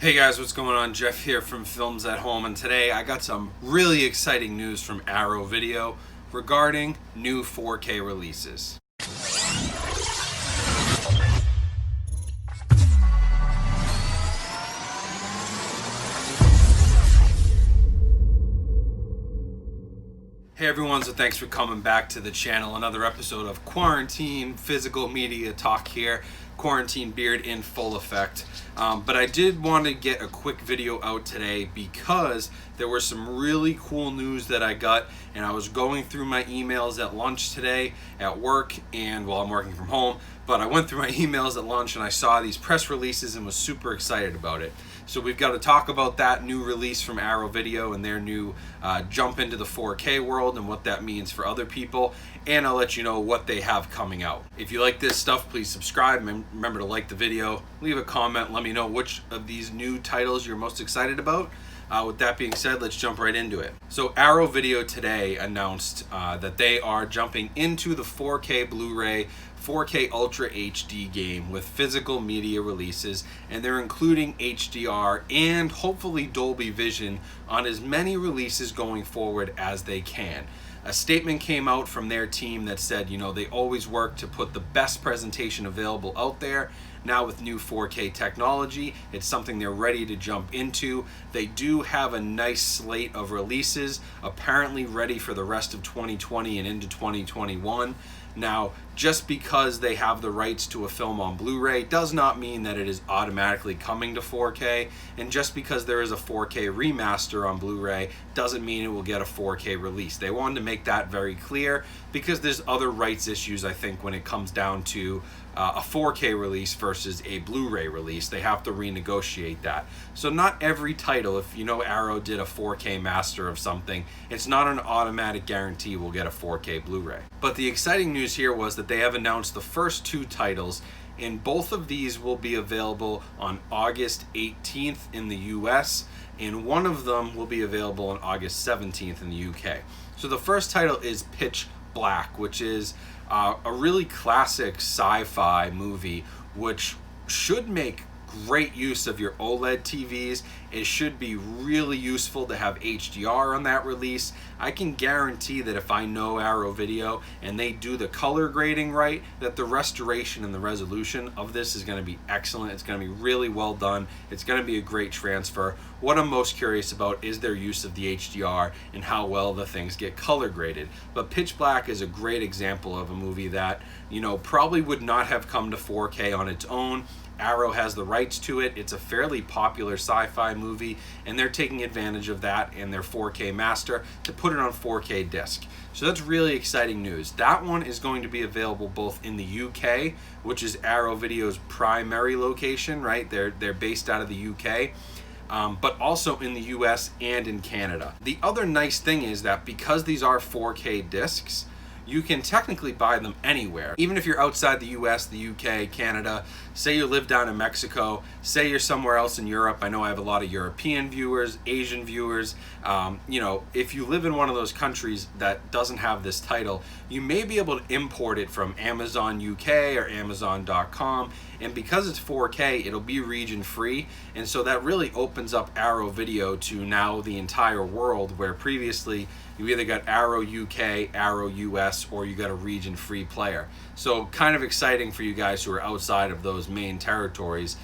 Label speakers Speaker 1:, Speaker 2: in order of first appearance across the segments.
Speaker 1: Hey guys, what's going on? Jeff here from Films at Home, and today I got some really exciting news from Arrow Video regarding new 4K releases. Hey everyone, so thanks for coming back to the channel. Another episode of Quarantine Physical Media Talk here. Quarantine beard in full effect. But I did want to get a quick video out today because there was some really cool news that I got, and I was going through my emails at lunch today at work, and well, I'm working from home, but I went through my emails at lunch and I saw these press releases and was super excited about it. So we've got to talk about that new release from Arrow Video and their new jump into the 4K world and what that means for other people, and I'll let you know what they have coming out. If you like this stuff, please subscribe and remember to like the video, leave a comment, let me know which of these new titles you're most excited about. With that being said, let's jump right into it. So Arrow Video today announced that they are jumping into the 4K Blu-ray 4K Ultra HD game with physical media releases, and they're including HDR and hopefully Dolby Vision on as many releases going forward as they can. A statement came out from their team that said, they always work to put the best presentation available out there. Now with new 4K technology, it's something they're ready to jump into. They do have a nice slate of releases, apparently ready for the rest of 2020 and into 2021. Now, just because they have the rights to a film on Blu-ray does not mean that it is automatically coming to 4K, and just because there is a 4K remaster on Blu-ray doesn't mean it will get a 4K release. They wanted to make that very clear because there's other rights issues, I think, when it comes down to a 4K release versus a Blu-ray release. They have to renegotiate that. So not every title, if Arrow did a 4K master of something, it's not an automatic guarantee we'll get a 4K Blu-ray. But the exciting news here was that they have announced the first two titles, and both of these will be available on August 18th in the US, and one of them will be available on August 17th in the UK. So the first title is Pitch Black, which is a really classic sci-fi movie, which should make great use of your OLED TVs. It should be really useful to have HDR on that release. I can guarantee that if I know Arrow Video and they do the color grading right, that the restoration and the resolution of this is going to be excellent. It's going to be really well done. It's going to be a great transfer. What I'm most curious about is their use of the HDR and how well the things get color graded. But Pitch Black is a great example of a movie that, probably would not have come to 4K on its own. Arrow has the rights to it. It's a fairly popular sci-fi movie, and they're taking advantage of that in their 4K master to put it on 4K disc. So that's really exciting news. That one is going to be available both in the UK, which is Arrow Video's primary location, right? They're based out of the UK. But also in the US and in Canada. The other nice thing is that because these are 4K discs, you can technically buy them anywhere. Even if you're outside the US, the UK, Canada, say you live down in Mexico, say you're somewhere else in Europe. I know I have a lot of European viewers, Asian viewers. If you live in one of those countries that doesn't have this title, you may be able to import it from Amazon UK or Amazon.com. And because it's 4K, it'll be region free. And so that really opens up Arrow Video to now the entire world, where previously you either got Arrow UK, Arrow US, or you got a region free player. So kind of exciting for you guys who are outside of those main territories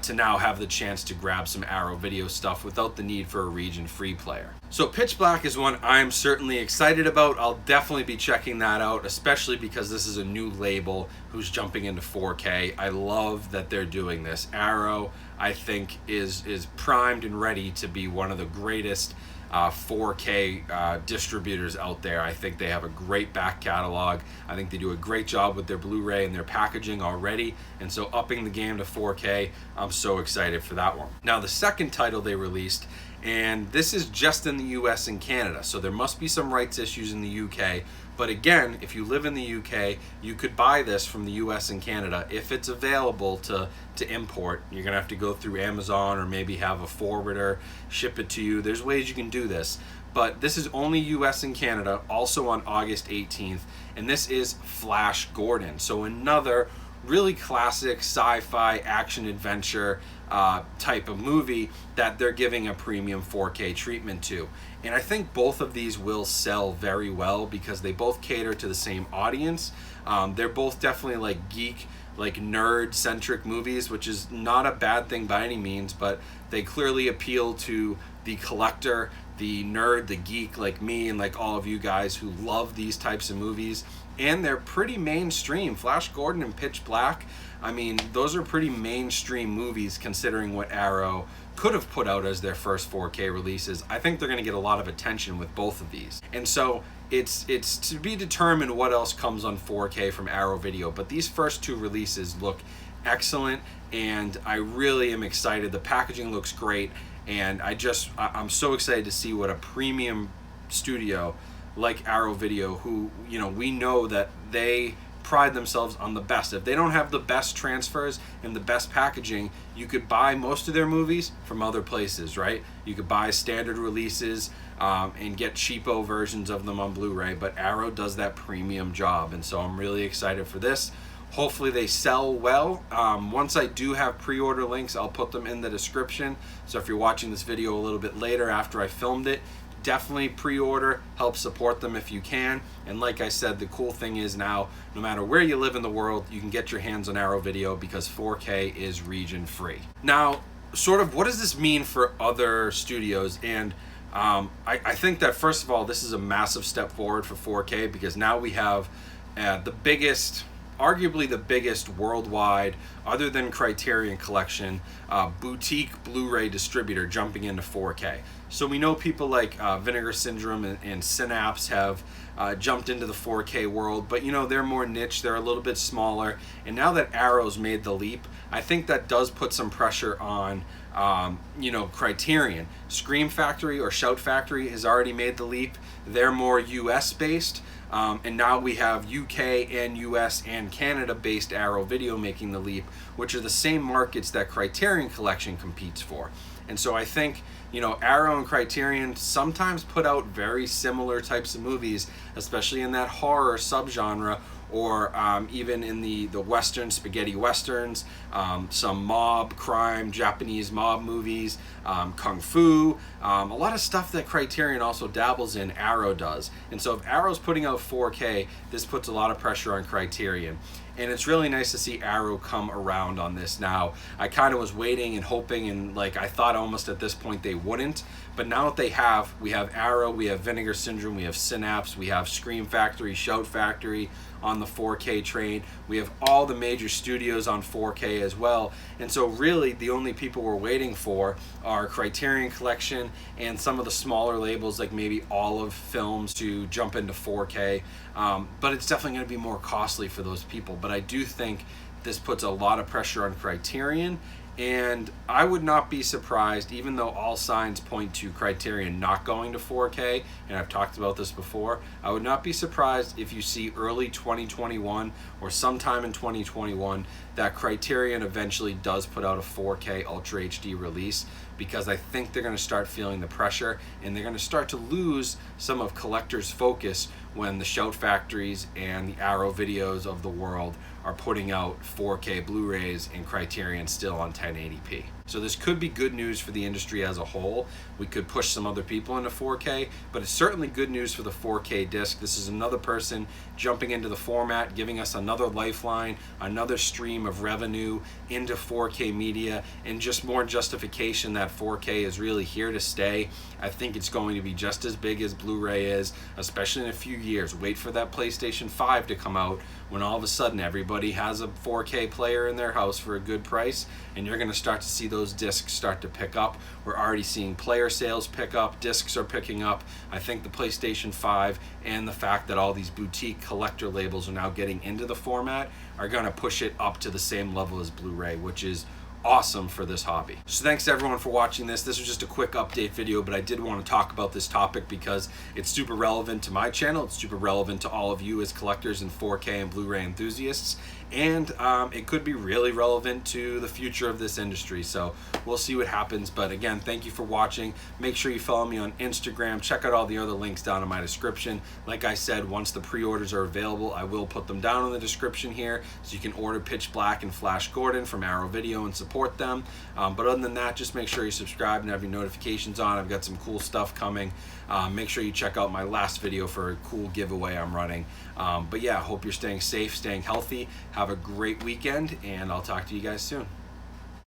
Speaker 1: to now have the chance to grab some Arrow Video stuff without the need for a region free player. So Pitch Black is one I'm certainly excited about. I'll definitely be checking that out, especially because this is a new label who's jumping into 4K. I love that they're doing this. Arrow, I think, is primed and ready to be one of the greatest 4K distributors out there. I think they have a great back catalog. I think they do a great job with their Blu-ray and their packaging already, and so upping the game to 4K, I'm so excited for that one. Now the second title they released, and this is just in the US and Canada, so there must be some rights issues in the UK, but again, if you live in the UK, you could buy this from the US and Canada. If it's available to import, you're gonna have to go through Amazon or maybe have a forwarder ship it to you. There's ways you can do this, but this is only US and Canada, also on August 18th, and this is Flash Gordon. So another really classic sci-fi action adventure type of movie that they're giving a premium 4K treatment to. And I think both of these will sell very well because they both cater to the same audience. They're both definitely like geek, like nerd-centric movies, which is not a bad thing by any means, but they clearly appeal to the collector, the nerd, the geek like me and like all of you guys who love these types of movies. And they're pretty mainstream. Flash Gordon and Pitch Black, I mean, those are pretty mainstream movies considering what Arrow could have put out as their first 4K releases. I think they're going to get a lot of attention with both of these. And so it's to be determined what else comes on 4K from Arrow Video, but these first two releases look excellent and I really am excited. The packaging looks great and I'm so excited to see what a premium studio like Arrow Video, who, you know, we know that they pride themselves on the best. If they don't have the best transfers and the best packaging, you could buy most of their movies from other places, right? You could buy standard releases and get cheapo versions of them on Blu-ray, but Arrow does that premium job, and so I'm really excited for this. Hopefully they sell well. Once I do have pre-order links, I'll put them in the description. So if you're watching this video a little bit later after I filmed it, definitely pre-order, help support them if you can. And like I said, the cool thing is now, no matter where you live in the world, you can get your hands on Arrow Video because 4K is region free. Now, sort of what does this mean for other studios? And I think that first of all, this is a massive step forward for 4K because now we have the biggest, arguably the biggest worldwide, other than Criterion Collection, boutique Blu-ray distributor jumping into 4K. So we know people like Vinegar Syndrome and Synapse have jumped into the 4K world, but you know, they're more niche, they're a little bit smaller, and now that Arrow's made the leap, I think that does put some pressure on you know, Criterion. Scream Factory or Shout Factory has already made the leap. They're more US based. And now we have UK and US and Canada based Arrow Video making the leap, which are the same markets that Criterion Collection competes for. And so I think, you know, Arrow and Criterion sometimes put out very similar types of movies, especially in that horror subgenre, or even in the Western, spaghetti Westerns, some mob, crime, Japanese mob movies, Kung Fu, a lot of stuff that Criterion also dabbles in, Arrow does. And so if Arrow's putting out 4K, this puts a lot of pressure on Criterion. And it's really nice to see Arrow come around on this now. I kind of was waiting and hoping, and like I thought almost at this point they wouldn't. But now that they have, we have Arrow, we have Vinegar Syndrome, we have Synapse, we have Scream Factory, Shout Factory on the 4K train. We have all the major studios on 4K as well. And so really the only people we're waiting for are Criterion Collection and some of the smaller labels like maybe Olive Films to jump into 4K. But it's definitely going to be more costly for those people. But I do think this puts a lot of pressure on Criterion. And I would not be surprised, even though all signs point to Criterion not going to 4K, and I've talked about this before, I would not be surprised if you see early 2021 or sometime in 2021 that Criterion eventually does put out a 4K Ultra HD release, because I think they're going to start feeling the pressure and they're going to start to lose some of collectors' focus when the Shout Factories and the Arrow Videos of the world are putting out 4K Blu-rays and Criterion still on 1080p. So this could be good news for the industry as a whole. We could push some other people into 4K, but it's certainly good news for the 4K disc. This is another person jumping into the format, giving us another lifeline, another stream of revenue into 4K media, and just more justification that 4K is really here to stay. I think it's going to be just as big as Blu-ray is, especially in a few years. Wait for that PlayStation 5 to come out, when all of a sudden everybody has a 4K player in their house for a good price, and you're going to start to see those discs start to pick up. We're already seeing player sales pick up, discs are picking up. I think the PlayStation 5 and the fact that all these boutique collector labels are now getting into the format are going to push it up to the same level as Blu-ray, which is awesome for this hobby. So thanks everyone for watching this. This was just a quick update video, but I did want to talk about this topic because it's super relevant to my channel. It's super relevant to all of you as collectors and 4K and Blu-ray enthusiasts, and it could be really relevant to the future of this industry. So we'll see what happens. But again, thank you for watching. Make sure you follow me on Instagram. Check out all the other links down in my description. Like I said, once the pre-orders are available, I will put them down in the description here, so you can order Pitch Black and Flash Gordon from Arrow Video and support support them. But other than that, just make sure you subscribe and have your notifications on. I've got some cool stuff coming. Make sure you check out my last video for a cool giveaway I'm running. But yeah, hope you're staying safe, staying healthy. Have a great weekend, and I'll talk to you guys soon.